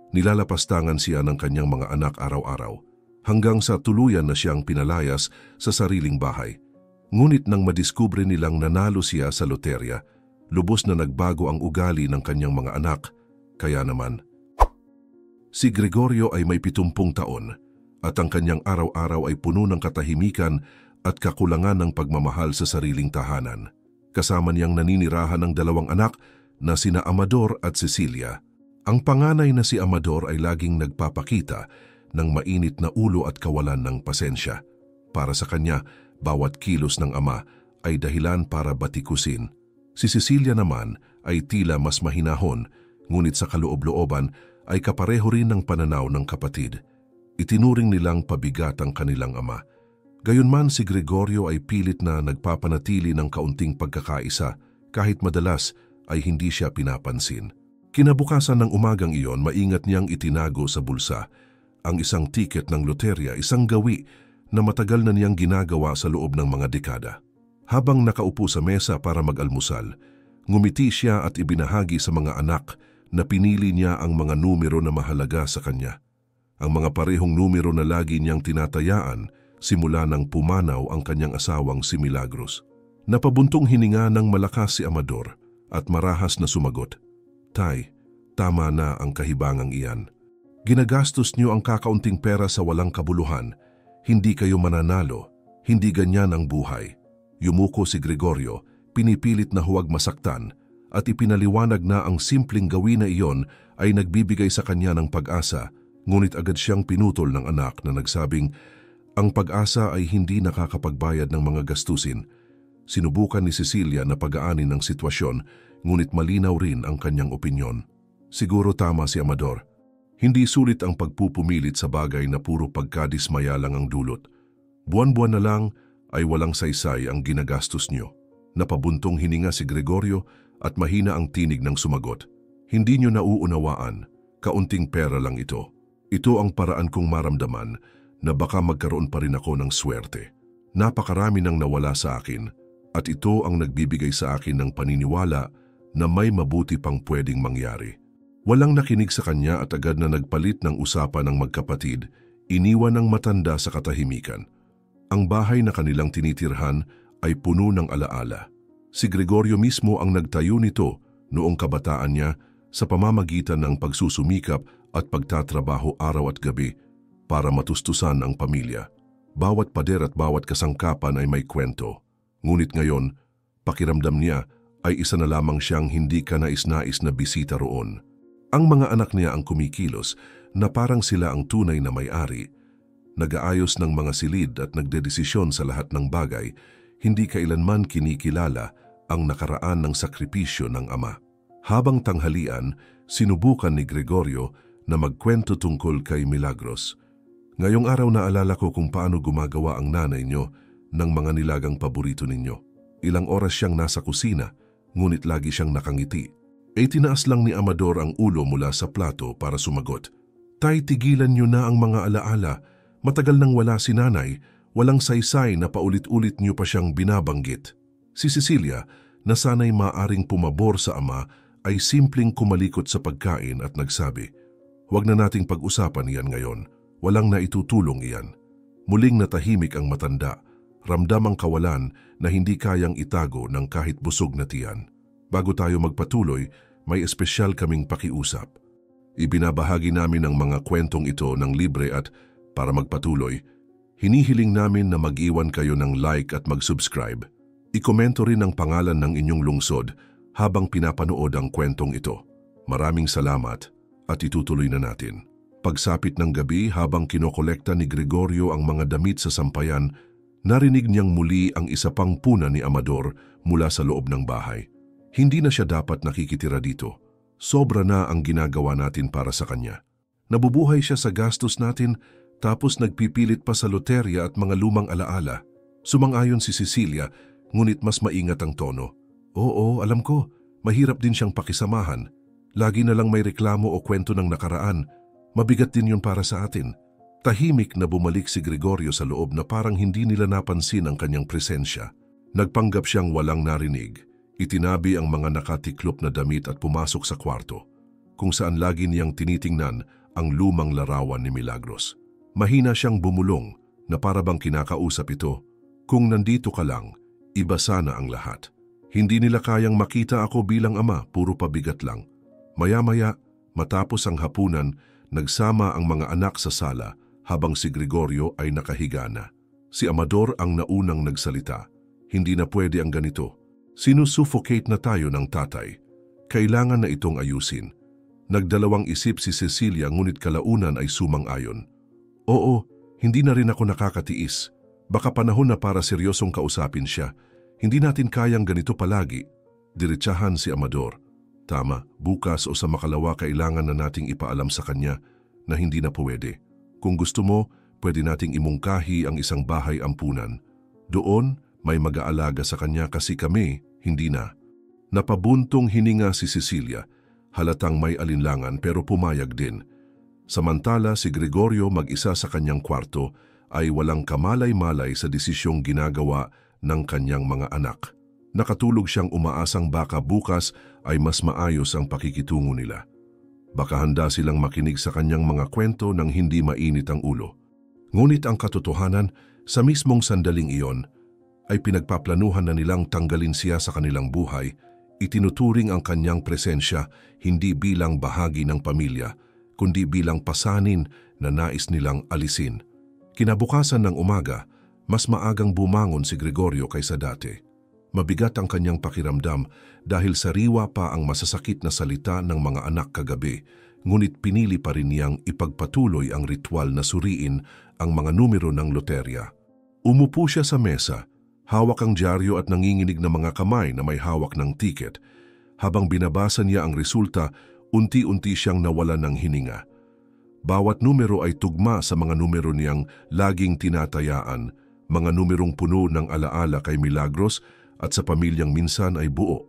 Nilalapastangan siya ng kanyang mga anak araw-araw, hanggang sa tuluyan na siyang pinalayas sa sariling bahay. Ngunit nang madiskubre nilang nanalo siya sa loterya, lubos na nagbago ang ugali ng kanyang mga anak. Kaya naman, si Gregorio ay may 70 taon at ang kanyang araw-araw ay puno ng katahimikan at kakulangan ng pagmamahal sa sariling tahanan. Kasama niyang naninirahan ng 2 anak na sina Amador at Cecilia. Ang panganay na si Amador ay laging nagpapakita ng mainit na ulo at kawalan ng pasensya. Para sa kanya, bawat kilos ng ama ay dahilan para batikusin. Si Cecilia naman ay tila mas mahinahon, ngunit sa kaloob-looban ay kapareho rin ng pananaw ng kapatid. Itinuring nilang pabigat ang kanilang ama. Gayunman si Gregorio ay pilit na nagpapanatili ng kaunting pagkakaisa kahit madalas ay hindi siya pinapansin. Kinabukasan ng umagang iyon, maingat niyang itinago sa bulsa ang isang tiket ng loterya, isang gawi na matagal na niyang ginagawa sa loob ng mga dekada. Habang nakaupo sa mesa para mag-almusal, ngumiti siya at ibinahagi sa mga anak na pinili niya ang mga numero na mahalaga sa kanya. Ang mga parehong numero na lagi niyang tinatayaan simula nang pumanaw ang kanyang asawang si Milagros. Napabuntong hininga ng malakas si Amador at marahas na sumagot, "Tay, tama na ang kahibangang iyan. Ginagastos niyo ang kakaunting pera sa walang kabuluhan. Hindi kayo mananalo, hindi ganyan ang buhay." Yumuko si Gregorio, pinipilit na huwag masaktan, at ipinaliwanag na ang simpleng gawin na iyon ay nagbibigay sa kanya ng pag-asa, ngunit agad siyang pinutol ng anak na nagsabing, ang pag-asa ay hindi nakakapagbayad ng mga gastusin. Sinubukan ni Cecilia na pagaanin ng sitwasyon, ngunit malinaw rin ang kanyang opinyon. Siguro tama si Amador. Hindi sulit ang pagpupumilit sa bagay na puro pagkadismaya lang ang dulot. Buwan-buwan na lang ay walang saysay ang ginagastos niyo. Napabuntong hininga si Gregorio at mahina ang tinig ng sumagot. Hindi niyo nauunawaan, kaunting pera lang ito. Ito ang paraan kong maramdaman na baka magkaroon pa rin ako ng swerte. Napakarami nang nawala sa akin at ito ang nagbibigay sa akin ng paniniwala na may mabuti pang pwedeng mangyari. Walang nakinig sa kanya at agad na nagpalit ng usapan ng magkapatid, iniwan ng matanda sa katahimikan. Ang bahay na kanilang tinitirhan ay puno ng alaala. Si Gregorio mismo ang nagtayo nito noong kabataan niya sa pamamagitan ng pagsusumikap at pagtatrabaho araw at gabi para matustusan ang pamilya. Bawat pader at bawat kasangkapan ay may kwento. Ngunit ngayon, pakiramdam niya ay isa na lamang siyang hindi kanais-nais na bisita roon. Ang mga anak niya ang kumikilos na parang sila ang tunay na may-ari. Nag-aayos ng mga silid at nagdedesisyon sa lahat ng bagay, hindi kailanman kinikilala ang nakaraan ng sakripisyo ng ama. Habang tanghalian, sinubukan ni Gregorio na magkwento tungkol kay Milagros. Ngayong araw naalala ko kung paano gumagawa ang nanay niyo ng mga nilagang paborito ninyo. Ilang oras siyang nasa kusina, ngunit lagi siyang nakangiti. Tinaas lang ni Amador ang ulo mula sa plato para sumagot. Tay, tigilan niyo na ang mga alaala. Matagal nang wala si nanay, walang saysay na paulit-ulit niyo pa siyang binabanggit. Si Cecilia, na sana'y maaring pumabor sa ama, ay simpleng kumalikot sa pagkain at nagsabi, "Huwag na nating pag-usapan iyan ngayon. Walang naitutulong iyan." Muling natahimik ang matanda, ramdam ang kawalan na hindi kayang itago ng kahit busog na tiyan. Bago tayo magpatuloy, may espesyal kaming pakiusap. Ibinabahagi namin ang mga kwentong ito ng libre at para magpatuloy, hinihiling namin na mag-iwan kayo ng like at mag-subscribe. Ikomento rin ang pangalan ng inyong lungsod habang pinapanood ang kwentong ito. Maraming salamat at itutuloy na natin. Pagsapit ng gabi habang kinokolekta ni Gregorio ang mga damit sa sampayan, narinig niyang muli ang isa pang puna ni Amador mula sa loob ng bahay. Hindi na siya dapat nakikitira dito. Sobra na ang ginagawa natin para sa kanya. Nabubuhay siya sa gastos natin tapos nagpipilit pa sa loterya at mga lumang alaala. Sumang-ayon si Cecilia, ngunit mas maingat ang tono. Oo, alam ko, mahirap din siyang pakisamahan. Lagi na lang may reklamo o kwento ng nakaraan. Mabigat din yun para sa atin. Tahimik na bumalik si Gregorio sa loob na parang hindi nila napansin ang kanyang presensya. Nagpanggap siyang walang narinig. Itinabi ang mga nakatiklop na damit at pumasok sa kwarto. kung saan lagi niyang tinitingnan ang lumang larawan ni Milagros. Mahina siyang bumulong na para bang kinakausap ito. Kung nandito ka lang, iba sana ang lahat. Hindi nila kayang makita ako bilang ama, puro pabigat lang. Maya-maya, matapos ang hapunan, nagsama ang mga anak sa sala habang si Gregorio ay nakahiga na. Si Amador ang naunang nagsalita. Hindi na pwede ang ganito. Sinusuffocate na tayo ng tatay. Kailangan na itong ayusin. Nagdalawang isip si Cecilia ngunit kalaunan ay sumang-ayon. Oo, hindi na rin ako nakakatiis. Baka panahon na para seryosong kausapin siya. Hindi natin kayang ganito palagi. Diretsahan si Amador. Tama, bukas o sa makalawa kailangan na nating ipaalam sa kanya na hindi na pwede. Kung gusto mo, pwede nating imungkahi ang isang bahay ampunan. Doon, may mag-aalaga sa kanya kasi kami, hindi na. Napabuntong hininga si Cecilia. Halatang may alinlangan pero pumayag din. Samantala si Gregorio mag-isa sa kanyang kwarto ay walang kamalay-malay sa desisyong ginagawa ng kanyang mga anak. Nakatulog siyang umaasang baka bukas ay mas maayos ang pakikitungo nila. Baka handa silang makinig sa kanyang mga kwento nang hindi mainit ang ulo. Ngunit ang katotohanan, sa mismong sandaling iyon, ay pinagpaplanuhan na nilang tanggalin siya sa kanilang buhay. Itinuturing ang kanyang presensya hindi bilang bahagi ng pamilya, kundi bilang pasanin na nais nilang alisin. Kinabukasan ng umaga, mas maagang bumangon si Gregorio kaysa dati. Mabigat ang kanyang pakiramdam dahil sariwa pa ang masasakit na salita ng mga anak kagabi, ngunit pinili pa rin niyang ipagpatuloy ang ritual na suriin ang mga numero ng loterya. Umupo siya sa mesa, hawak ang dyaryo at nanginginig na mga kamay na may hawak ng tiket. Habang binabasa niya ang resulta, unti-unti siyang nawalan ng hininga. Bawat numero ay tugma sa mga numero niyang laging tinatayaan, mga numerong puno ng alaala kay Milagros at sa pamilyang minsan ay buo.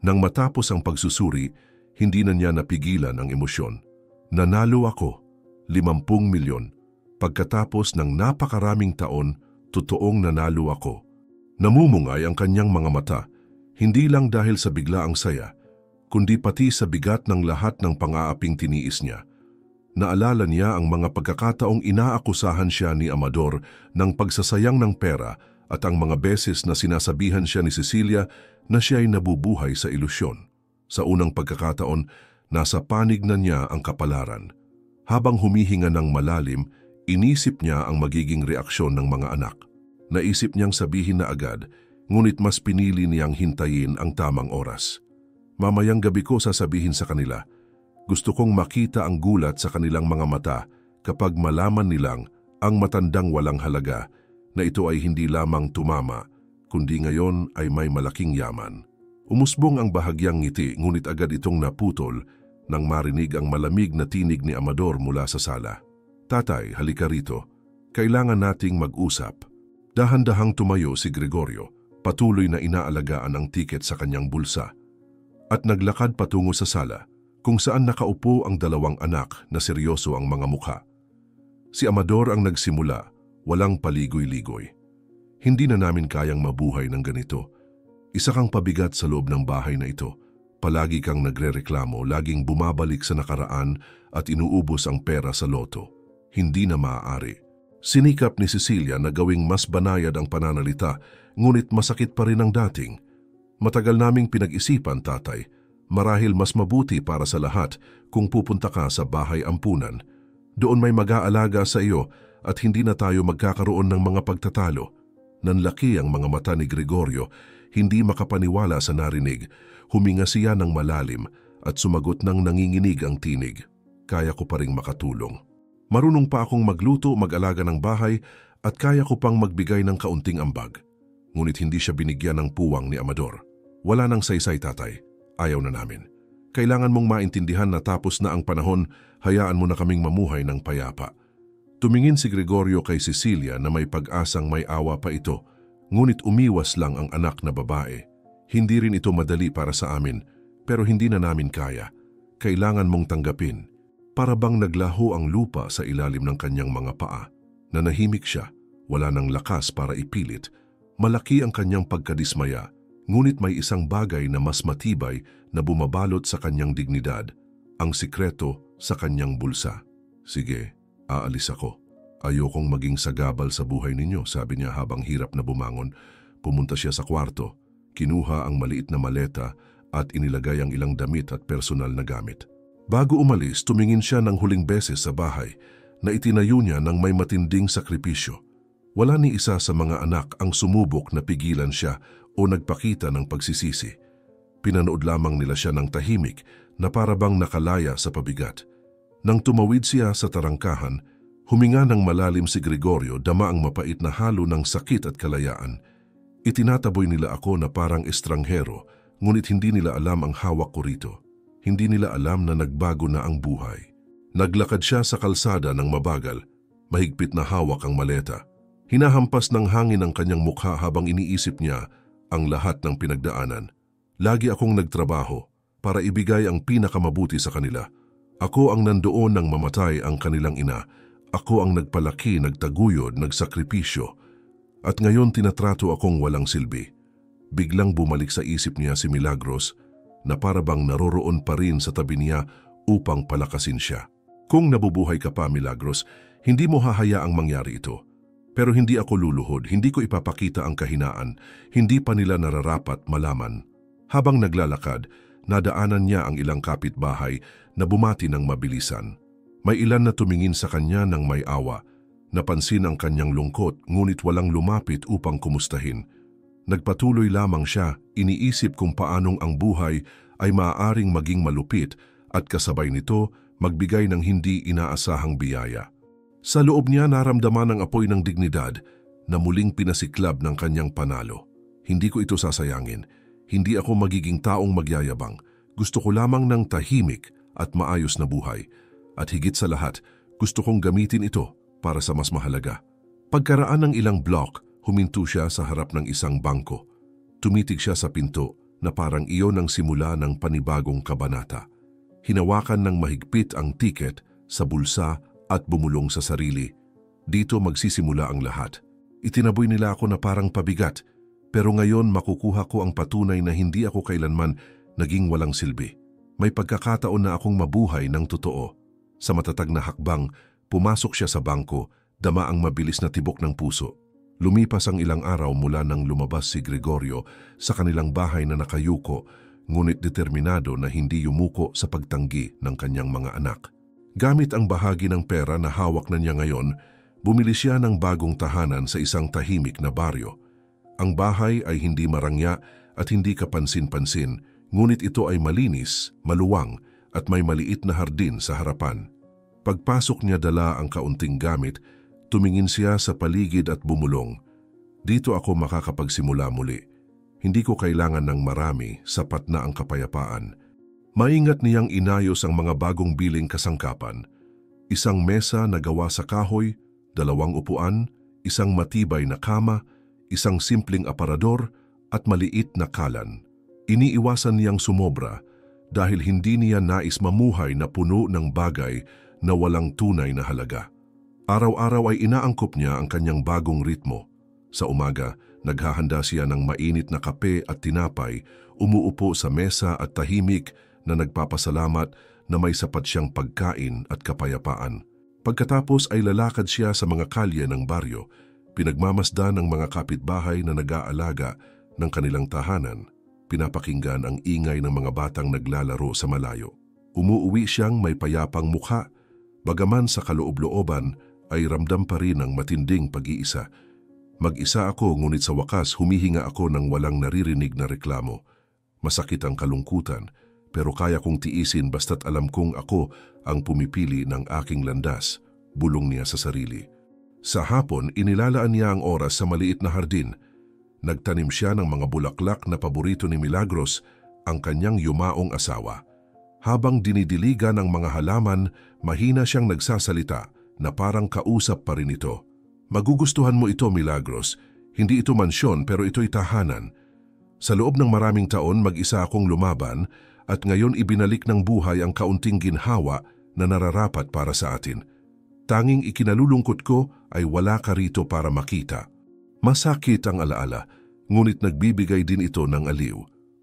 Nang matapos ang pagsusuri, hindi na niya napigilan ang emosyon. Nanalo ako, 50 milyon. Pagkatapos ng napakaraming taon, totoong nanalo ako. Namumungay ang kanyang mga mata, hindi lang dahil sa biglaang saya, kundi pati sa bigat ng lahat ng pang-aaping tiniis niya. Naalala niya ang mga pagkakataong inaakusahan siya ni Amador ng pagsasayang ng pera at ang mga beses na sinasabihan siya ni Cecilia na siya ay nabubuhay sa ilusyon. Sa unang pagkakataon, nasa panig na niya ang kapalaran. Habang humihinga ng malalim, inisip niya ang magiging reaksyon ng mga anak. Naisip niyang sabihin na agad, ngunit mas pinili niyang hintayin ang tamang oras. Mamayang gabi ko sasabihin sa kanila, gusto kong makita ang gulat sa kanilang mga mata kapag malaman nilang ang matandang walang halaga na ito ay hindi lamang tumama, kundi ngayon ay may malaking yaman. Umusbong ang bahagyang ngiti ngunit agad itong naputol nang marinig ang malamig na tinig ni Amador mula sa sala. Tatay, halika rito. Kailangan nating mag-usap. Dahan-dahang tumayo si Gregorio, patuloy na inaalagaan ang tiket sa kanyang bulsa. At naglakad patungo sa sala, kung saan nakaupo ang dalawang anak na seryoso ang mga mukha. Si Amador ang nagsimula, walang paligoy-ligoy. Hindi na namin kayang mabuhay ng ganito. Isa kang pabigat sa loob ng bahay na ito. Palagi kang nagrereklamo, laging bumabalik sa nakaraan at inuubos ang pera sa loto. Hindi na maaari. Sinikap ni Cecilia na gawing mas banayad ang pananalita, ngunit masakit pa rin ang dating. Matagal naming pinag-isipan, tatay. Marahil mas mabuti para sa lahat kung pupunta ka sa bahay ampunan. Doon may mag-aalaga sa iyo at hindi na tayo magkakaroon ng mga pagtatalo. Nanlaki ang mga mata ni Gregorio, hindi makapaniwala sa narinig. Huminga siya ng malalim at sumagot ng nanginginig ang tinig. Kaya ko pa ring makatulong. Marunong pa akong magluto, mag-alaga ng bahay at kaya ko pang magbigay ng kaunting ambag. Ngunit hindi siya binigyan ng puwang ni Amador. Wala nang saysay, tatay. Ayaw na namin. Kailangan mong maintindihan na tapos na ang panahon, hayaan mo na kaming mamuhay ng payapa. Tumingin si Gregorio kay Cecilia na may pag-asang may awa pa ito, ngunit umiwas lang ang anak na babae. Hindi rin ito madali para sa amin, pero hindi na namin kaya. Kailangan mong tanggapin. Para bang naglaho ang lupa sa ilalim ng kanyang mga paa. Nanahimik siya, wala nang lakas para ipilit. Malaki ang kanyang pagkadismaya, ngunit may isang bagay na mas matibay na bumabalot sa kanyang dignidad, ang sikreto sa kanyang bulsa. Sige, aalis ako. Ayokong maging sagabal sa buhay ninyo, sabi niya habang hirap na bumangon. Pumunta siya sa kwarto, kinuha ang maliit na maleta at inilagay ang ilang damit at personal na gamit. Bago umalis, tumingin siya ng huling beses sa bahay na itinayo niya ng may matinding sakripisyo. Wala ni isa sa mga anak ang sumubok na pigilan siya o nagpakita ng pagsisisi. Pinanood lamang nila siya ng tahimik na parabang nakalaya sa pabigat. Nang tumawid siya sa tarangkahan, huminga ng malalim si Gregorio, dama ang mapait na halo ng sakit at kalayaan. Itinataboy nila ako na parang estranghero, ngunit hindi nila alam ang hawak ko rito. Hindi nila alam na nagbago na ang buhay. Naglakad siya sa kalsada ng mabagal, mahigpit na hawak ang maleta. Hinahampas ng hangin ang kanyang mukha habang iniisip niya ang lahat ng pinagdaanan. Lagi akong nagtrabaho para ibigay ang pinakamabuti sa kanila. Ako ang nandoon nang mamatay ang kanilang ina. Ako ang nagpalaki, nagtaguyod, nagsakripisyo. At ngayon tinatrato akong walang silbi. Biglang bumalik sa isip niya si Milagros na parabang naroroon pa rin sa tabi niya upang palakasin siya. Kung nabubuhay ka pa, Milagros, hindi mo hahayaang mangyari ito. Pero hindi ako luluhod, hindi ko ipapakita ang kahinaan, hindi pa nila nararapat malaman. Habang naglalakad, nadaanan niya ang ilang kapitbahay na bumati ng mabilisan. May ilan na tumingin sa kanya ng may awa. Napansin ang kanyang lungkot, ngunit walang lumapit upang kumustahin. Nagpatuloy lamang siya, iniisip kung paanong ang buhay ay maaaring maging malupit at kasabay nito magbigay ng hindi inaasahang biyaya. Sa loob niya naramdaman ang apoy ng dignidad na muling pinasiklab ng kanyang panalo. Hindi ko ito sasayangin. Hindi ako magiging taong magyayabang. Gusto ko lamang ng tahimik at maayos na buhay. At higit sa lahat, gusto kong gamitin ito para sa mas mahalaga. Pagkaraan ng ilang block, huminto siya sa harap ng isang bangko. Tumitig siya sa pinto na parang iyon ang simula ng panibagong kabanata. Hinawakan ng mahigpit ang tiket sa bulsa at bumulong sa sarili. Dito magsisimula ang lahat. Itinaboy nila ako na parang pabigat, pero ngayon makukuha ko ang patunay na hindi ako kailanman naging walang silbi. May pagkakataon na akong mabuhay ng totoo. Sa matatag na hakbang, pumasok siya sa bangko, dama ang mabilis na tibok ng puso. Lumipas ang ilang araw mula nang lumabas si Gregorio sa kanilang bahay na nakayuko, ngunit determinado na hindi yumuko sa pagtanggi ng kanyang mga anak. Gamit ang bahagi ng pera na hawak na niya ngayon, bumili siya ng bagong tahanan sa isang tahimik na baryo. Ang bahay ay hindi marangya at hindi kapansin-pansin, ngunit ito ay malinis, maluwang at may maliit na hardin sa harapan. Pagpasok niya dala ang kaunting gamit, tumingin siya sa paligid at bumulong. Dito ako makakapagsimula muli. Hindi ko kailangan ng marami, sapat na ang kapayapaan. Maingat niyang inayos ang mga bagong biling kasangkapan. Isang mesa na gawa sa kahoy, 2 upuan, isang matibay na kama, isang simpleng aparador at maliit na kalan. Iniiwasan niyang sumobra dahil hindi niya nais mamuhay na puno ng bagay na walang tunay na halaga. Araw-araw ay inaangkop niya ang kanyang bagong ritmo. Sa umaga, naghahanda siya ng mainit na kape at tinapay, umuupo sa mesa at tahimik na nagpapasalamat na may sapat siyang pagkain at kapayapaan. Pagkatapos ay lalakad siya sa mga kalye ng baryo, pinagmamasdan ng mga kapitbahay na nag-aalaga ng kanilang tahanan, pinapakinggan ang ingay ng mga batang naglalaro sa malayo. Umuuwi siyang may payapang mukha, bagaman sa kaloob-looban ay ramdam pa rin ang matinding pag-iisa. Mag-isa ako ngunit sa wakas humihinga ako ng walang naririnig na reklamo. Masakit ang kalungkutan, pero kaya kong tiisin basta't alam kong ako ang pumipili ng aking landas, bulong niya sa sarili. Sa hapon, inilalaan niya ang oras sa maliit na hardin. Nagtanim siya ng mga bulaklak na paborito ni Milagros, ang kanyang yumaong asawa. Habang dinidiligan ng mga halaman, mahina siyang nagsasalita na parang kausap pa rin ito. Magugustuhan mo ito, Milagros. Hindi ito mansyon pero ito'y tahanan. Sa loob ng maraming taon, mag-isa akong lumaban at ngayon ibinalik ng buhay ang kaunting ginhawa na nararapat para sa atin. Tanging ikinalulungkot ko ay wala ka rito para makita. Masakit ang alaala, ngunit nagbibigay din ito ng aliw.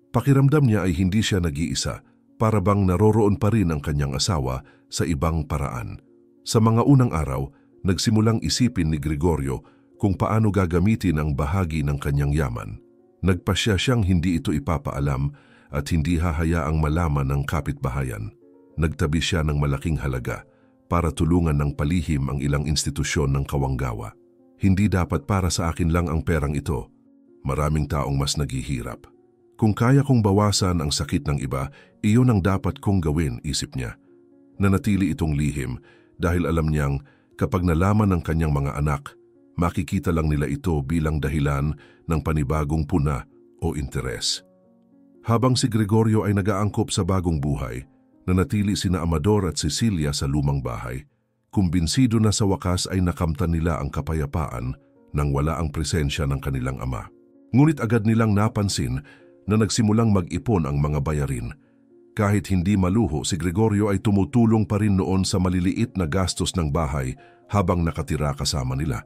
Pakiramdam niya ay hindi siya nag-iisa. para bang naroroon pa rin ang kanyang asawa sa ibang paraan. Sa mga unang araw, nagsimulang isipin ni Gregorio kung paano gagamitin ang bahagi ng kanyang yaman. Nagpasya siyang hindi ito ipapaalam at hindi hahayaang malaman ng kapitbahayan. Nagtabi siya ng malaking halaga para tulungan ng palihim ang ilang institusyon ng kawanggawa. Hindi dapat para sa akin lang ang perang ito. Maraming taong mas naghihirap. Kung kaya kong bawasan ang sakit ng iba, iyon ang dapat kong gawin, isip niya. Nanatili itong lihim dahil alam niyang kapag nalaman ng kanyang mga anak, makikita lang nila ito bilang dahilan ng panibagong puna o interes. Habang si Gregorio ay nag-aangkop sa bagong buhay, nanatili sina Amador at Cecilia sa lumang bahay. Kumbinsido na sa wakas ay nakamtan nila ang kapayapaan nang wala ang presensya ng kanilang ama. Ngunit agad nilang napansin na nagsimulang mag-ipon ang mga bayarin. Kahit hindi maluho, si Gregorio ay tumutulong pa rin noon sa maliliit na gastos ng bahay habang nakatira kasama nila.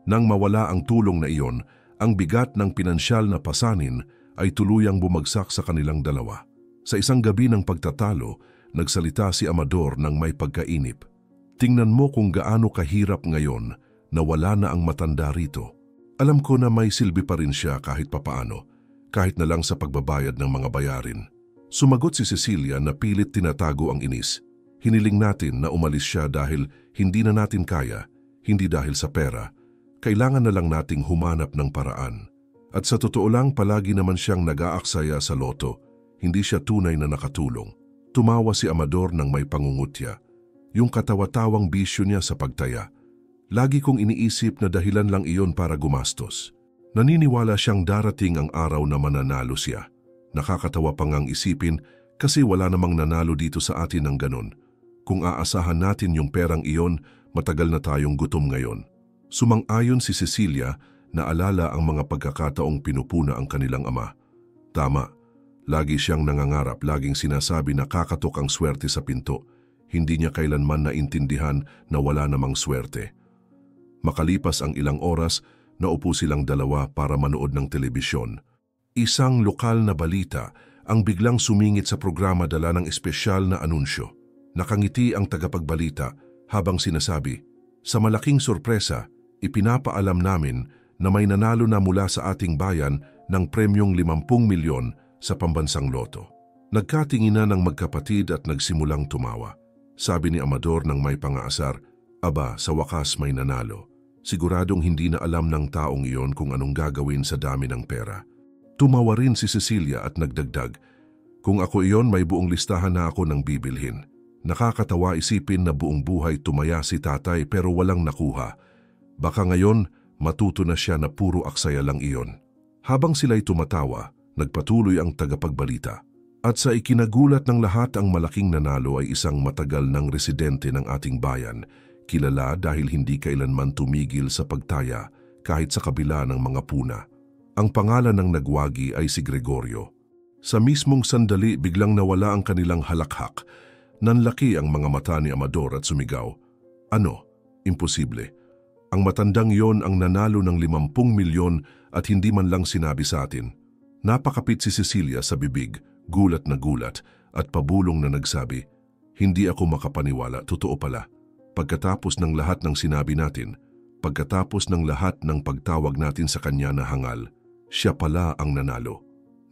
Nang mawala ang tulong na iyon, ang bigat ng pinansyal na pasanin ay tuluyang bumagsak sa kanilang dalawa. Sa isang gabi ng pagtatalo, nagsalita si Amador ng may pagkainip. Tingnan mo kung gaano kahirap ngayon na wala na ang matanda rito. Alam ko na may silbi pa rin siya kahit papaano, kahit na lang sa pagbabayad ng mga bayarin. Sumagot si Cecilia na pilit tinatago ang inis. Hiniling natin na umalis siya dahil hindi na natin kaya, hindi dahil sa pera. Kailangan na lang nating humanap ng paraan. At sa totoo lang, palagi naman siyang nag-aaksaya sa loto. Hindi siya tunay na nakatulong. Tumawa si Amador ng may pangungutya. Yung katawa-tawang bisyo niya sa pagtaya. Lagi kong iniisip na dahilan lang iyon para gumastos. Naniniwala siyang darating ang araw na mananalo siya. Nakakatawa pang ang isipin kasi wala namang nanalo dito sa atin ng ganun. Kung aasahan natin yung perang iyon, matagal na tayong gutom ngayon. Sumang-ayon si Cecilia na alala ang mga pagkakataong pinupuna ang kanilang ama. Tama, lagi siyang nangangarap, laging sinasabi na kakatok ang swerte sa pinto. Hindi niya kailanman naintindihan na wala namang swerte. Makalipas ang ilang oras, naupo silang dalawa para manood ng telebisyon. Isang lokal na balita ang biglang sumingit sa programa dala ng espesyal na anunsyo. Nakangiti ang tagapagbalita habang sinasabi, "Sa malaking sorpresa, ipinapaalam namin na may nanalo na mula sa ating bayan ng premyong 50 milyon sa pambansang loto." Nagkatinginan ng magkapatid at nagsimulang tumawa. Sabi ni Amador ng may pangaasar, "Aba, sa wakas may nanalo." Siguradong hindi na alam ng taong iyon kung anong gagawin sa dami ng pera. Tumawa rin si Cecilia at nagdagdag, "Kung ako iyon, may buong listahan na ako ng bibilhin." Nakakatawa isipin na buong buhay tumaya si tatay pero walang nakuha. Baka ngayon, matuto na siya na puro aksaya lang iyon. Habang sila'y tumatawa, nagpatuloy ang tagapagbalita. At sa ikinagulat ng lahat, ang malaking nanalo ay isang matagal ng residente ng ating bayan, kilala dahil hindi kailanman tumigil sa pagtaya kahit sa kabila ng mga puna. Ang pangalan ng nagwagi ay si Gregorio. Sa mismong sandali, biglang nawala ang kanilang halakhak. Nanlaki ang mga mata ni Amador at sumigaw, "Ano? Imposible. Ang matandang yon ang nanalo ng 50 milyon at hindi man lang sinabi sa atin." Napakapit si Cecilia sa bibig, gulat na gulat at pabulong na nagsabi, "Hindi ako makapaniwala, totoo pala." Pagkatapos ng lahat ng sinabi natin, pagkatapos ng lahat ng pagtawag natin sa kanya na hangal, siya pala ang nanalo.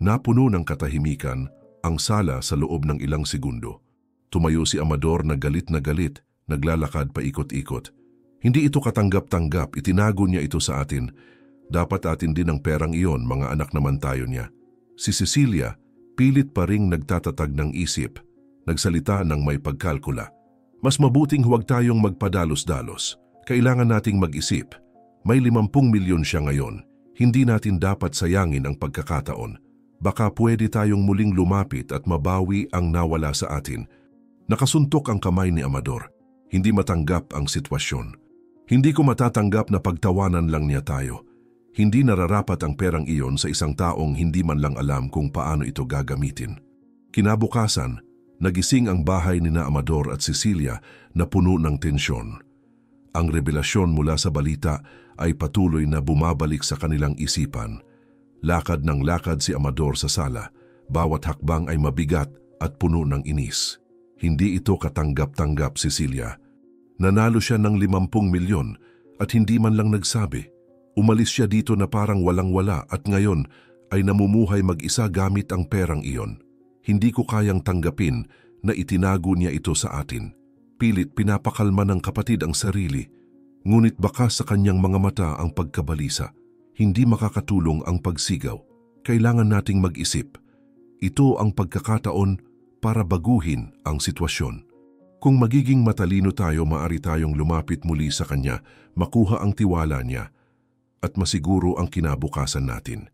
Napuno ng katahimikan ang sala sa loob ng ilang segundo. Tumayo si Amador na galit, naglalakad pa ikot-ikot. Hindi ito katanggap-tanggap, itinago niya ito sa atin. Dapat atin din ang perang iyon, mga anak naman tayo niya. Si Cecilia, pilit pa ring nagtatatag ng isip, nagsalita ng may pagkalkula. Mas mabuting huwag tayong magpadalos-dalos. Kailangan nating mag-isip. May 50 milyon siya ngayon. Hindi natin dapat sayangin ang pagkakataon. Baka pwede tayong muling lumapit at mabawi ang nawala sa atin. Nakasuntok ang kamay ni Amador. Hindi matanggap ang sitwasyon. Hindi ko matatanggap na pagtawanan lang niya tayo. Hindi nararapat ang perang iyon sa isang taong hindi man lang alam kung paano ito gagamitin. Kinabukasan, nagising ang bahay ni na Amador at Cecilia na puno ng tensyon. Ang revelasyon mula sa balita ay patuloy na bumabalik sa kanilang isipan. Lakad ng lakad si Amador sa sala. Bawat hakbang ay mabigat at puno ng inis. Hindi ito katanggap-tanggap, Cecilia. Nanalo siya ng 50 milyon at hindi man lang nagsabi. Umalis siya dito na parang walang-wala at ngayon ay namumuhay mag-isa gamit ang perang iyon. Hindi ko kayang tanggapin na itinago niya ito sa atin. Pilit pinapakalma ng kapatid ang sarili. Ngunit baka sa kanyang mga mata ang pagkabalisa. Hindi makakatulong ang pagsigaw. Kailangan nating mag-isip. Ito ang pagkakataon para baguhin ang sitwasyon. Kung magiging matalino tayo, maaari tayong lumapit muli sa kanya, makuha ang tiwala niya, at masiguro ang kinabukasan natin.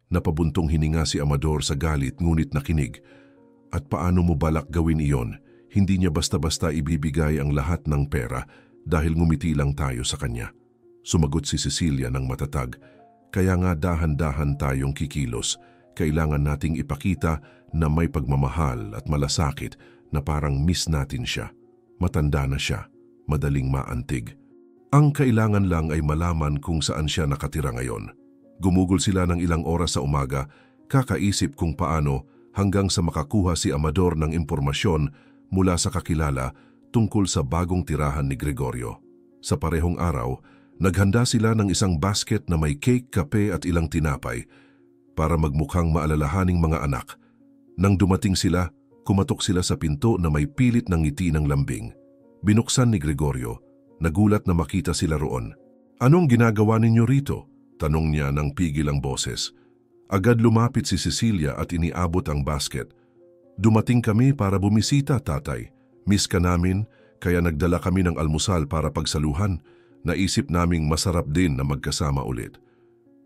Napabuntong hininga si Amador sa galit ngunit nakinig. At paano mo balak gawin iyon? Hindi niya basta-basta ibibigay ang lahat ng pera dahil ngumiti lang tayo sa kanya. Sumagot si Cecilia ng matatag. Kaya nga dahan-dahan tayong kikilos. Kailangan nating ipakita na may pagmamahal at malasakit na parang miss natin siya. Matanda na siya, madaling maantig. Ang kailangan lang ay malaman kung saan siya nakatira ngayon. Gumugol sila ng ilang oras sa umaga, kakaisip kung paano hanggang sa makakuha si Amador ng impormasyon mula sa kakilala tungkol sa bagong tirahan ni Gregorio. Sa parehong araw, naghanda sila ng isang basket na may cake, kape at ilang tinapay para magmukhang maalalahaning mga anak. Nang dumating sila, kumatok sila sa pinto na may pilit ng ngiti ng lambing. Binuksan ni Gregorio. Nagulat na makita sila roon. "Anong ginagawa ninyo rito?" tanong niya ng pigil ang boses. Agad lumapit si Cecilia at iniabot ang basket. "Dumating kami para bumisita, tatay. Miss ka namin, kaya nagdala kami ng almusal para pagsaluhan. Naisip naming masarap din na magkasama ulit."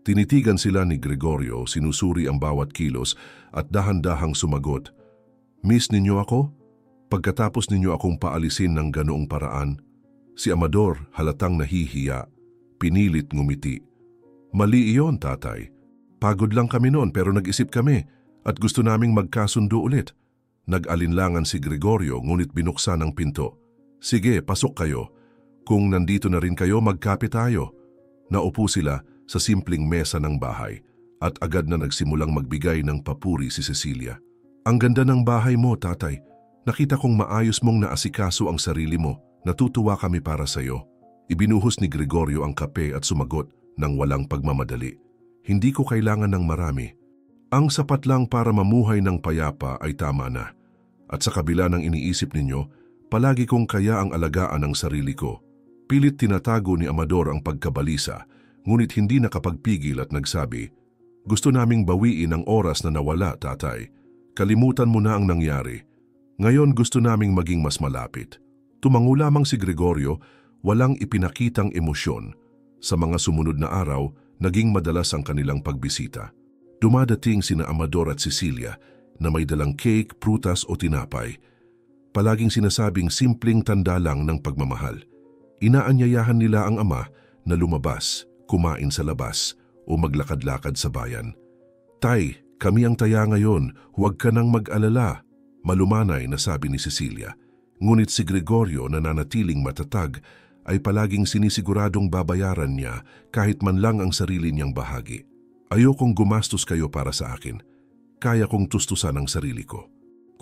Tinitigan sila ni Gregorio, sinusuri ang bawat kilos at dahan-dahang sumagot. "Miss ninyo ako? Pagkatapos ninyo akong paalisin ng ganoong paraan?" Si Amador halatang nahihiya, pinilit ngumiti. "Mali iyon, tatay. Pagod lang kami noon pero nag-isip kami at gusto naming magkasundo ulit." Nag-alinlangan si Gregorio ngunit binuksan ang pinto. "Sige, pasok kayo. Kung nandito na rin kayo, magkape tayo." Naupo sila sa simpleng mesa ng bahay at agad na nagsimulang magbigay ng papuri si Cecilia. "Ang ganda ng bahay mo, tatay. Nakita kong maayos mong naasikaso ang sarili mo. Natutuwa kami para sa iyo." Ibinuhos ni Gregorio ang kape at sumagot ng walang pagmamadali. "Hindi ko kailangan ng marami. Ang sapat lang para mamuhay ng payapa ay tama na. At sa kabila ng iniisip ninyo, palagi kong kaya ang alagaan ng sarili ko." Pilit tinatago ni Amador ang pagkabalisa, ngunit hindi nakapagpigil at nagsabi, "Gusto naming bawiin ang oras na nawala, tatay. Kalimutan mo na ang nangyari. Ngayon gusto naming maging mas malapit." Tumango lamang si Gregorio, walang ipinakitang emosyon. Sa mga sumunod na araw, naging madalas ang kanilang pagbisita. Dumadating sina Amador at Cecilia na may dalang cake, prutas o tinapay. Palaging sinasabing simpleng tanda lang ng pagmamahal. Inaanyayahan nila ang ama na lumabas, kumain sa labas o maglakad-lakad sa bayan. "Tay, kami ang taya ngayon, huwag ka nang mag-alala," malumanay na sabi ni Cecilia. Ngunit si Gregorio na nanatiling matatag ay palaging sinisiguradong babayaran niya kahit man lang ang sarili niyang bahagi. "Ayokong gumastos kayo para sa akin. Kaya kong tustusan ang sarili ko.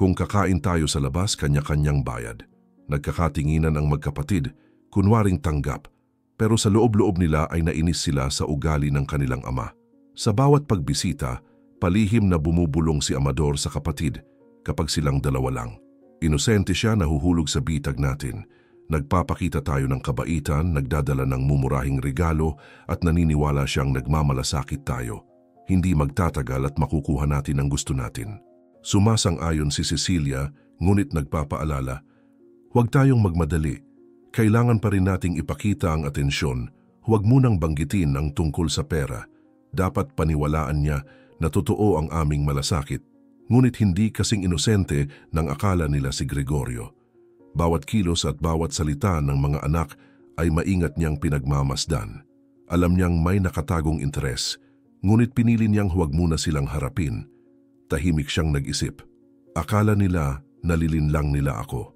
Kung kakain tayo sa labas, kanya-kanyang bayad." Nagkakatinginan ang magkapatid, kunwaring tanggap, pero sa loob-loob nila ay nainis sila sa ugali ng kanilang ama. Sa bawat pagbisita, palihim na bumubulong si Amador sa kapatid kapag silang dalawa lang. Inosente siya, nahuhulog sa bitag natin. Nagpapakita tayo ng kabaitan, nagdadala ng mumurahing regalo at naniniwala siyang nagmamalasakit tayo. Hindi magtatagal at makukuha natin ang gusto natin. Sumasang-ayon si Cecilia, ngunit nagpapaalala, "Huwag tayong magmadali. Kailangan pa rin nating ipakita ang atensyon. Huwag munang banggitin ang tungkol sa pera. Dapat paniwalaan niya na totoo ang aming malasakit." Ngunit hindi kasing inosente ng akala nila si Gregorio. Bawat kilos at bawat salita ng mga anak ay maingat niyang pinagmamasdan. Alam niyang may nakatagong interes, ngunit pinili niyang huwag muna silang harapin. Tahimik siyang nag-isip. Akala nila nalilinlang nila ako.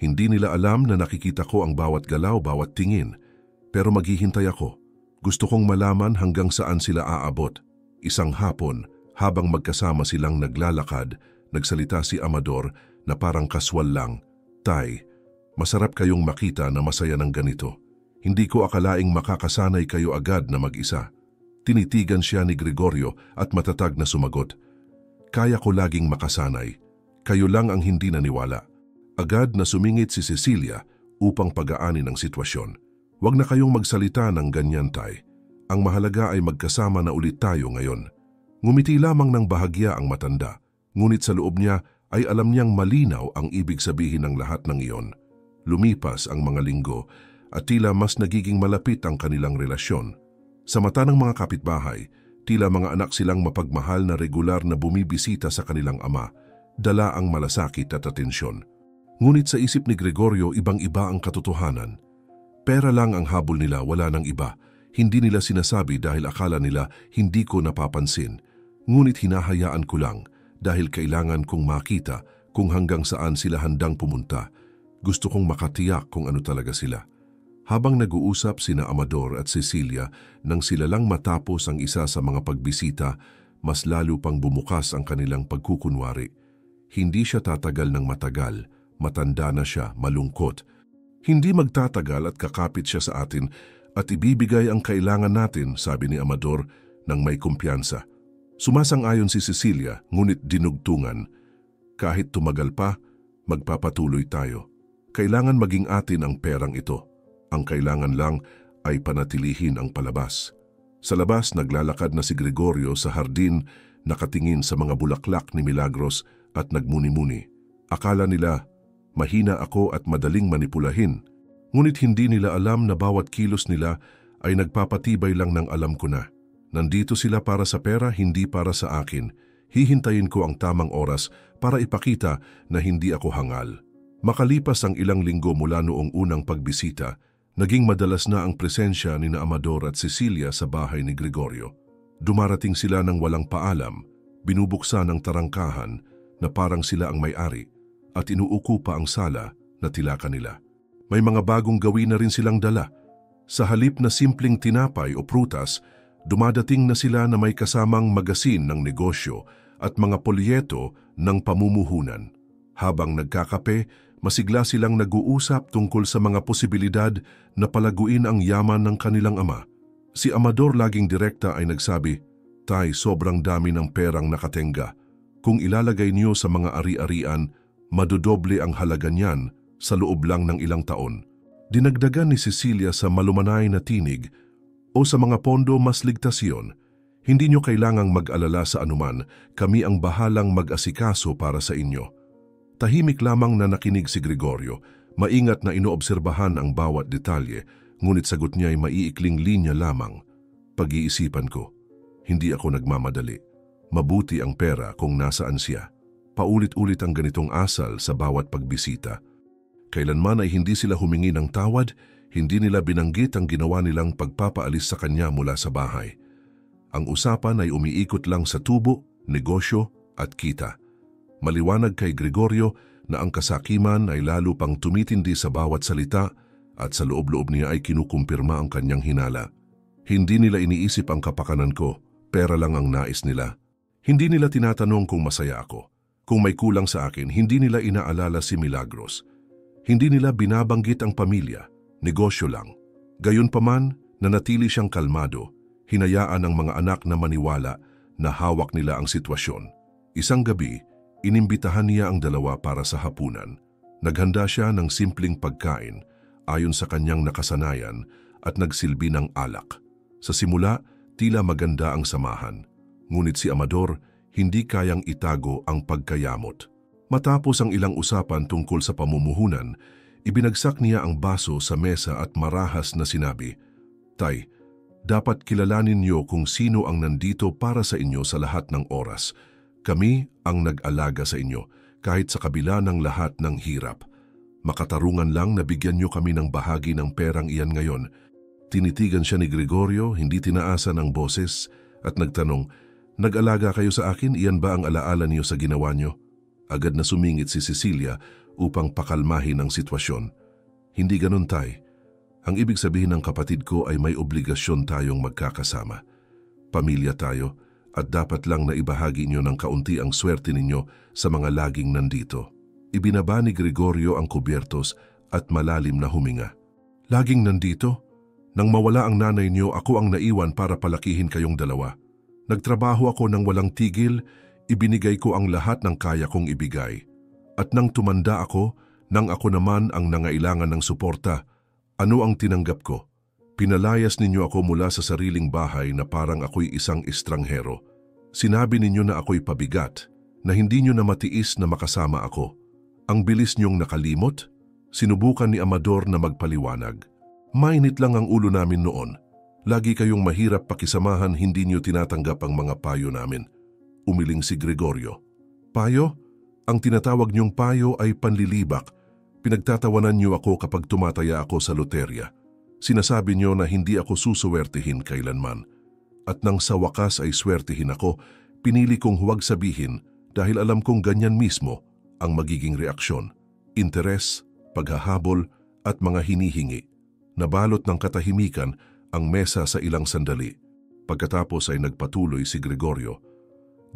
Hindi nila alam na nakikita ko ang bawat galaw, bawat tingin. Pero maghihintay ako. Gusto kong malaman hanggang saan sila aabot. Isang hapon, habang magkasama silang naglalakad, Nagsalita si Amador na parang kaswal lang. Tay, masarap kayong makita na masaya ng ganito. Hindi ko akalaing makakasanay kayo agad na mag-isa. Tinitigan siya ni Gregorio at matatag na sumagot. Kaya ko laging makasanay. Kayo lang ang hindi naniwala. Agad na sumingit si Cecilia upang pag-aanin ang sitwasyon. Huwag na kayong magsalita ng ganyan, Tay. Ang mahalaga ay magkasama na ulit tayo ngayon. Ngumiti lamang ng bahagya ang matanda, ngunit sa loob niya ay alam niyang malinaw ang ibig sabihin ng lahat ng iyon. Lumipas ang mga linggo at tila mas nagiging malapit ang kanilang relasyon. Sa mata ng mga kapitbahay, tila mga anak silang mapagmahal na regular na bumibisita sa kanilang ama, dala ang malasakit at atensyon. Ngunit sa isip ni Gregorio, ibang-iba ang katotohanan. Pera lang ang habol nila, wala nang iba. Hindi nila sinasabi dahil akala nila hindi ko napapansin. Ngunit hinahayaan ko lang dahil kailangan kong makita kung hanggang saan sila handang pumunta. Gusto kong makatiyak kung ano talaga sila. Habang nag-uusap sina Amador at Cecilia nang sila lang matapos ang isa sa mga pagbisita, mas lalo pang bumukas ang kanilang pagkukunwari. Hindi siya tatagal ng matagal, matanda na siya, malungkot. Hindi magtatagal at kakapit siya sa atin at ibibigay ang kailangan natin, sabi ni Amador nang may kumpiyansa. Sumasang-ayon si Cecilia, ngunit dinugtungan. Kahit tumagal pa, magpapatuloy tayo. Kailangan maging atin ang perang ito. Ang kailangan lang ay panatilihin ang palabas. Sa labas, naglalakad na si Gregorio sa hardin, nakatingin sa mga bulaklak ni Milagros at nagmuni-muni. Akala nila, mahina ako at madaling manipulahin. Ngunit hindi nila alam na bawat kilos nila ay nagpapatibay lang ng alam ko na. Nandito sila para sa pera, hindi para sa akin. Hihintayin ko ang tamang oras para ipakita na hindi ako hangal. Makalipas ang ilang linggo mula noong unang pagbisita, naging madalas na ang presensya ni Amador at Cecilia sa bahay ni Gregorio. Dumarating sila ng walang paalam, binubuksan ang tarangkahan na parang sila ang may-ari at inuuko pa ang sala na tilaka nila. May mga bagong gawin na rin silang dala. Sa halip na simpleng tinapay o prutas, dumadating na sila na may kasamang magasin ng negosyo at mga polyeto ng pamumuhunan. Habang nagkakape, masigla silang nag-uusap tungkol sa mga posibilidad na palaguin ang yaman ng kanilang ama. Si Amador laging direkta ay nagsabi, Tay, sobrang dami ng perang nakatenga. Kung ilalagay niyo sa mga ari-arian, madodoble ang halaga niyan sa loob lang ng ilang taon. Dinagdagan ni Cecilia sa malumanay na tinig, o sa mga pondo mas ligtas yun. Hindi nyo kailangang mag-alala sa anuman, kami ang bahalang mag-asikaso para sa inyo. Tahimik lamang na nakinig si Gregorio, maingat na inoobserbahan ang bawat detalye, ngunit sagot niya ay maiikling linya lamang. Pag-iisipan ko, hindi ako nagmamadali. Mabuti ang pera kung nasaan siya. Paulit-ulit ang ganitong asal sa bawat pagbisita. Kailanman ay hindi sila humingi ng tawad, hindi nila binanggit ang ginawa nilang pagpapaalis sa kanya mula sa bahay. Ang usapan ay umiikot lang sa tubo, negosyo at kita. Maliwanag kay Gregorio na ang kasakiman ay lalo pang tumitindi sa bawat salita at sa loob-loob niya ay kinukumpirma ang kanyang hinala. Hindi nila iniisip ang kapakanan ko, pera lang ang nais nila. Hindi nila tinatanong kung masaya ako. Kung may kulang sa akin, hindi nila inaalala si Milagros. Hindi nila binabanggit ang pamilya, negosyo lang. Gayunpaman, nanatili siyang kalmado, hinayaan ang mga anak na maniwala na hawak nila ang sitwasyon. Isang gabi, inimbitahan niya ang dalawa para sa hapunan. Naghanda siya ng simpleng pagkain, ayon sa kanyang nakasanayan, at nagsilbi ng alak. Sa simula, tila maganda ang samahan. Ngunit si Amador, hindi kayang itago ang pagkayamot. Matapos ang ilang usapan tungkol sa pamumuhunan, ibinagsak niya ang baso sa mesa at marahas na sinabi, Tay, dapat kilalanin niyo kung sino ang nandito para sa inyo sa lahat ng oras. Kami ang nag-alaga sa inyo, kahit sa kabila ng lahat ng hirap. Makatarungan lang na bigyan niyo kami ng bahagi ng perang iyan ngayon. Tinitigan siya ni Gregorio, hindi tinaasan ang boses, at nagtanong, Nag-alaga kayo sa akin, iyan ba ang alaala niyo sa ginawa niyo? Agad na sumingit si Cecilia upang pakalmahin ang sitwasyon. Hindi ganun, Tay. Ang ibig sabihin ng kapatid ko ay may obligasyon tayong magkakasama. Pamilya tayo at dapat lang na ibahagi niyo ng kaunti ang swerte ninyo sa mga laging nandito. Ibinaba ni Gregorio ang kubyertos at malalim na huminga. Laging nandito? Nang mawala ang nanay niyo, ako ang naiwan para palakihin kayong dalawa. Nagtrabaho ako ng walang tigil, ibinigay ko ang lahat ng kaya kong ibigay. At nang tumanda ako, nang ako naman ang nangailangan ng suporta, ano ang tinanggap ko? Pinalayas ninyo ako mula sa sariling bahay na parang ako'y isang estranghero. Sinabi ninyo na ako'y pabigat, na hindi nyo na matiis na makasama ako. Ang bilis niyong nakalimot? Sinubukan ni Amador na magpaliwanag. Mainit lang ang ulo namin noon. Lagi kayong mahirap pakisamahan, hindi niyo tinatanggap ang mga payo namin. Umiling si Gregorio. Payo? Ang tinatawag niyong payo ay panlilibak. Pinagtatawanan niyo ako kapag tumataya ako sa loterya. Sinasabi niyo na hindi ako susuwertihin kailanman. At nang sa wakas ay swertihin ako, pinili kong huwag sabihin dahil alam kong ganyan mismo ang magiging reaksyon. Interes, paghahabol at mga hinihingi. Nabalot ng katahimikan ang mesa sa ilang sandali. Pagkatapos ay nagpatuloy si Gregorio.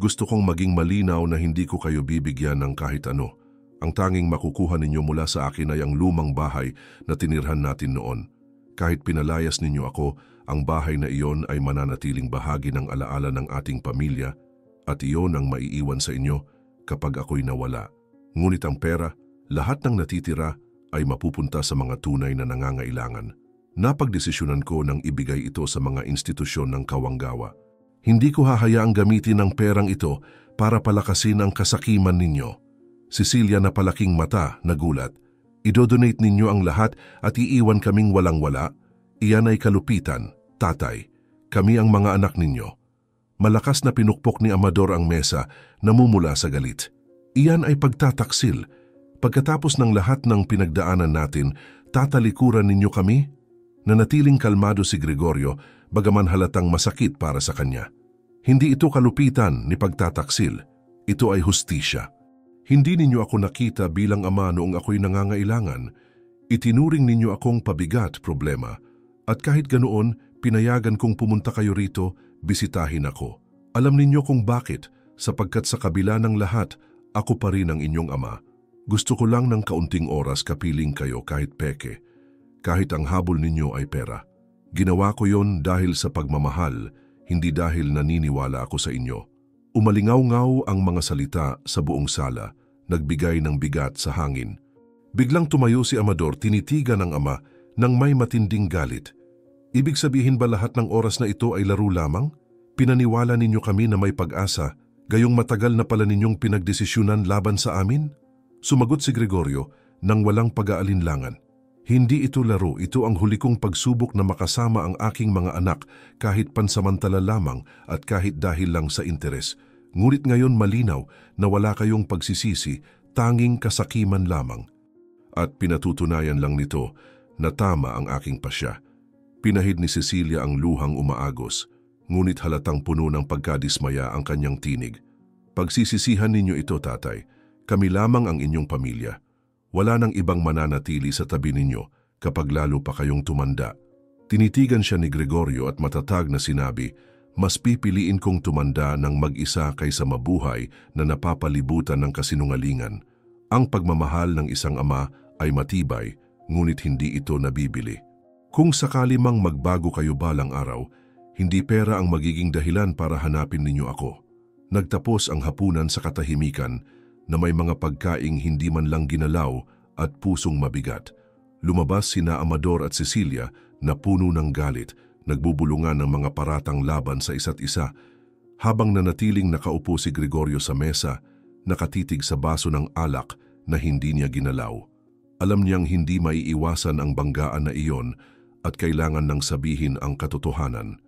Gusto kong maging malinaw na hindi ko kayo bibigyan ng kahit ano. Ang tanging makukuha ninyo mula sa akin ay ang lumang bahay na tinirhan natin noon. Kahit pinalayas ninyo ako, ang bahay na iyon ay mananatiling bahagi ng alaala ng ating pamilya at iyon ang maiiwan sa inyo kapag ako'y nawala. Ngunit ang pera, lahat ng natitira ay mapupunta sa mga tunay na nangangailangan. Napagdesisyonan ko nang ibigay ito sa mga institusyon ng Kawanggawa. Hindi ko hahayaang gamitin ang perang ito para palakasin ang kasakiman ninyo. Cecilia na palaking mata, nagulat. Idodonate ninyo ang lahat at iiwan kaming walang-wala. Iyan ay kalupitan, tatay. Kami ang mga anak ninyo. Malakas na pinukpok ni Amador ang mesa, namumula sa galit. Iyan ay pagtataksil. Pagkatapos ng lahat ng pinagdaanan natin, tatalikuran ninyo kami? Nanatiling kalmado si Gregorio, bagaman halatang masakit para sa kanya. Hindi ito kalupitan ni pagtataksil. Ito ay hustisya. Hindi ninyo ako nakita bilang ama noong ako'y nangangailangan. Itinuring ninyo akong pabigat problema. At kahit ganoon, pinayagan kong pumunta kayo rito, bisitahin ako. Alam ninyo kung bakit, sapagkat sa kabila ng lahat, ako pa rin ang inyong ama. Gusto ko lang ng kaunting oras kapiling kayo kahit peke, kahit ang habol ninyo ay pera. Ginawa ko yon dahil sa pagmamahal, hindi dahil naniniwala ako sa inyo. Umalingaw-ngaw ang mga salita sa buong sala, nagbigay ng bigat sa hangin. Biglang tumayo si Amador, tinitigan ng ama nang may matinding galit. Ibig sabihin ba lahat ng oras na ito ay laro lamang? Pinaniwala ninyo kami na may pag-asa, gayong matagal na pala ninyong pinagdesisyonan laban sa amin? Sumagot si Gregorio nang walang pag-aalinlangan. Hindi ito laro, ito ang huli kong pagsubok na makasama ang aking mga anak kahit pansamantala lamang at kahit dahil lang sa interes. Ngunit ngayon malinaw na wala kayong pagsisisi, tanging kasakiman lamang. At pinatutunayan lang nito na tama ang aking pasya. Pinahid ni Cecilia ang luhang umaagos, ngunit halatang puno ng pagkadismaya ang kanyang tinig. Pagsisisihan ninyo ito, tatay. Kami lamang ang inyong pamilya. Wala nang ibang mananatili sa tabi ninyo kapag lalo pa kayong tumanda. Tinitigan siya ni Gregorio at matatag na sinabi, mas pipiliin kong tumanda ng mag-isa kaysa mabuhay na napapalibutan ng kasinungalingan. Ang pagmamahal ng isang ama ay matibay, ngunit hindi ito nabibili. Kung sakali mang magbago kayo balang araw, hindi pera ang magiging dahilan para hanapin ninyo ako. Nagtapos ang hapunan sa katahimikan, na may mga pagkaing hindi man lang ginalaw at pusong mabigat. Lumabas sina Amador at Cecilia na puno ng galit, nagbubulungan ng mga paratang laban sa isa't isa. Habang nanatiling nakaupo si Gregorio sa mesa, nakatitig sa baso ng alak na hindi niya ginalaw. Alam niyang hindi maiiwasan ang banggaan na iyon at kailangan nang sabihin ang katotohanan.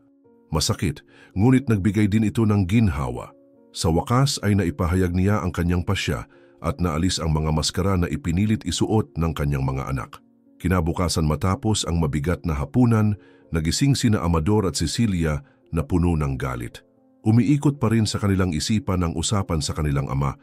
Masakit, ngunit nagbigay din ito ng ginhawa. Sa wakas ay naipahayag niya ang kanyang pasya at naalis ang mga maskara na ipinilit isuot ng kanyang mga anak. Kinabukasan matapos ang mabigat na hapunan, nagising sina Amador at Cecilia na puno ng galit. Umiikot pa rin sa kanilang isipan ang usapan sa kanilang ama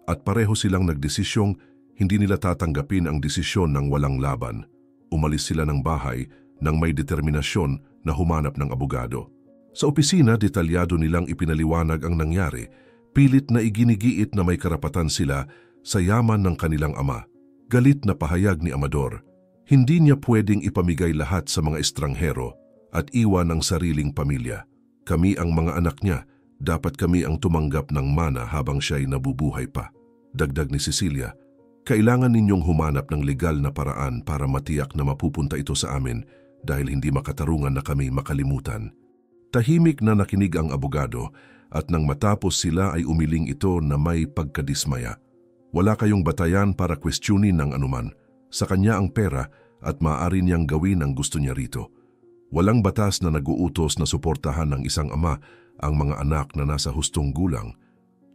at pareho silang nagdesisyong hindi nila tatanggapin ang desisyon ng walang laban. Umalis sila ng bahay nang may determinasyon na humanap ng abogado. Sa opisina, detalyado nilang ipinaliwanag ang nangyari, pilit na iginigiit na may karapatan sila sa yaman ng kanilang ama. Galit na pahayag ni Amador, hindi niya pwedeng ipamigay lahat sa mga estranghero at iwan ang sariling pamilya. Kami ang mga anak niya, dapat kami ang tumanggap ng mana habang siya'y nabubuhay pa. Dagdag ni Cecilia, kailangan ninyong humanap ng legal na paraan para matiyak na mapupunta ito sa amin dahil hindi makatarungan na kami makalimutan. Tahimik na nakinig ang abogado at nang matapos sila ay umiling ito na may pagkadismaya. Wala kayong batayan para questionin ng anuman. Sa kanya ang pera at maaari niyang gawin ang gusto niya rito. Walang batas na nag-uutos na suportahan ng isang ama ang mga anak na nasa hustong gulang,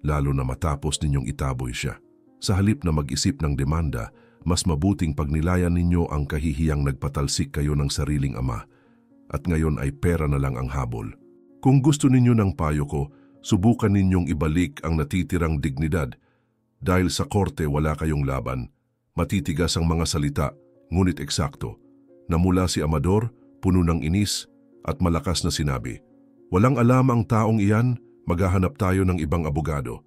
lalo na matapos ninyong itaboy siya. Sa halip na mag-isip ng demanda, mas mabuting pagnilayan ninyo ang kahihiyang nagpatalsik kayo ng sariling ama. At ngayon ay pera na lang ang habol. Kung gusto ninyo ng payo ko, subukan ninyong ibalik ang natitirang dignidad. Dahil sa korte wala kayong laban, matitigas ang mga salita, ngunit eksakto. Namula si Amador, puno ng inis at malakas na sinabi, walang alam ang taong iyan, maghahanap tayo ng ibang abogado.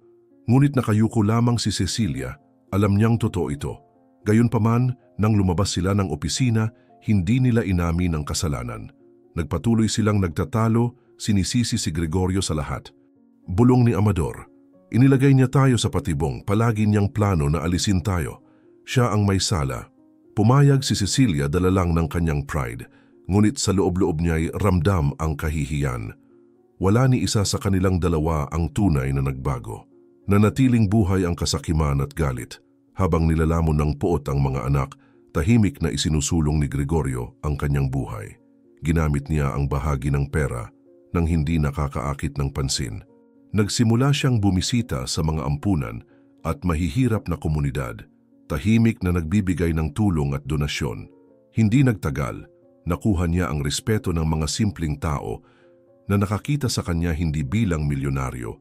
Ngunit nakayuko lamang si Cecilia, alam niyang totoo ito. Gayunpaman, nang lumabas sila ng opisina, hindi nila inamin ang kasalanan. Nagpatuloy silang nagtatalo, sinisisi si Gregorio sa lahat. Bulong ni Amador, inilagay niya tayo sa patibong, palagi niyang plano na alisin tayo. Siya ang may sala. Pumayag si Cecilia dala lang ng kanyang pride, ngunit sa loob-loob niya'y ramdam ang kahihiyan. Wala ni isa sa kanilang dalawa ang tunay na nagbago. Nanatiling buhay ang kasakiman at galit. Habang nilalamon ng puot ang mga anak, tahimik na isinusulong ni Gregorio ang kanyang buhay. Ginamit niya ang bahagi ng pera nang hindi nakakaakit ng pansin. Nagsimula siyang bumisita sa mga ampunan at mahihirap na komunidad, tahimik na nagbibigay ng tulong at donasyon. Hindi nagtagal, nakuha niya ang respeto ng mga simpleng tao na nakakita sa kanya hindi bilang milyonaryo,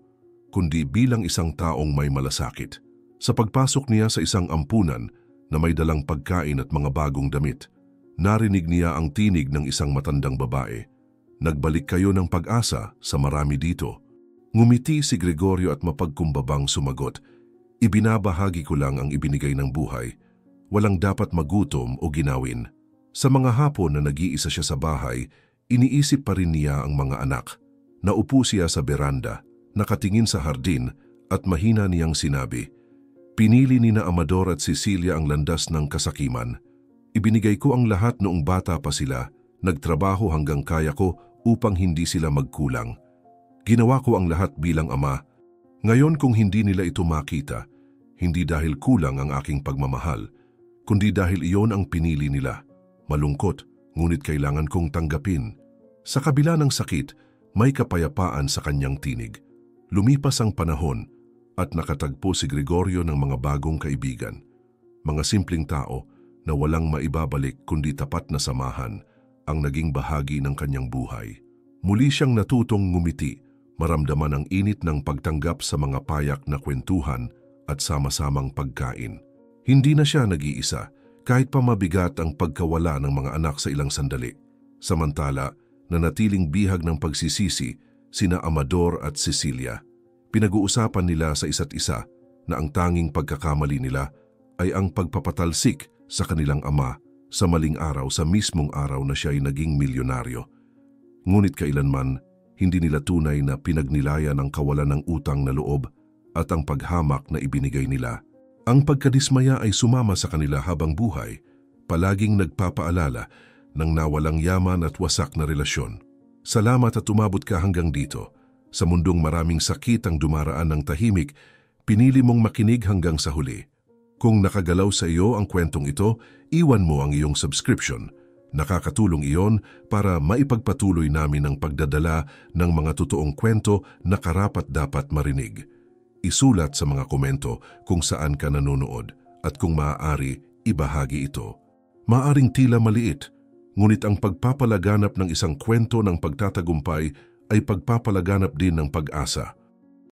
kundi bilang isang taong may malasakit. Sa pagpasok niya sa isang ampunan na may dalang pagkain at mga bagong damit, narinig niya ang tinig ng isang matandang babae. Nagbalik kayo ng pag-asa sa marami dito. Ngumiti si Gregorio at mapagkumbabang sumagot, ibinabahagi ko lang ang ibinigay ng buhay. Walang dapat magutom o ginawin. Sa mga hapon na nag-iisa siya sa bahay, iniisip pa rin niya ang mga anak. Naupo siya sa beranda, nakatingin sa hardin at mahina niyang sinabi, pinili ni na Amador at Cecilia ang landas ng kasakiman. Ibinigay ko ang lahat noong bata pa sila, nagtrabaho hanggang kaya ko upang hindi sila magkulang. Ginawa ko ang lahat bilang ama. Ngayon kung hindi nila ito makita, hindi dahil kulang ang aking pagmamahal, kundi dahil iyon ang pinili nila. Malungkot, ngunit kailangan kong tanggapin. Sa kabila ng sakit, may kapayapaan sa kanyang tinig. Lumipas ang panahon at nakatagpo si Gregorio ng mga bagong kaibigan. Mga simpleng tao na walang maibabalik kundi tapat na samahan ang naging bahagi ng kanyang buhay. Muli siyang natutong ngumiti, maramdaman ang init ng pagtanggap sa mga payak na kwentuhan at sama-samang pagkain. Hindi na siya nag-iisa, kahit pa mabigat ang pagkawala ng mga anak sa ilang sandali. Samantala, nanatiling bihag ng pagsisisi sina Amador at Cecilia. Pinag-uusapan nila sa isa't isa na ang tanging pagkakamali nila ay ang pagpapatalsik sa kanilang ama sa maling araw sa mismong araw na siya ay naging milyonaryo. Ngunit kailanman, hindi nila tunay na pinagnilayan ang kawalan ng utang na loob at ang paghamak na ibinigay nila. Ang pagkadismaya ay sumama sa kanila habang buhay, palaging nagpapaalala ng nawalang yaman at wasak na relasyon. Salamat at umabot ka hanggang dito. Sa mundong maraming sakit ang dumaraan ng tahimik, pinili mong makinig hanggang sa huli. Kung nakagalaw sa iyo ang kwentong ito, iwan mo ang iyong subscription. Nakakatulong iyon para maipagpatuloy namin ang pagdadala ng mga totoong kwento na karapat-dapat marinig. Isulat sa mga komento kung saan ka nanonood at kung maaari, ibahagi ito. Maaring tila maliit, ngunit ang pagpapalaganap ng isang kwento ng pagtatagumpay ay pagpapalaganap din ng pag-asa.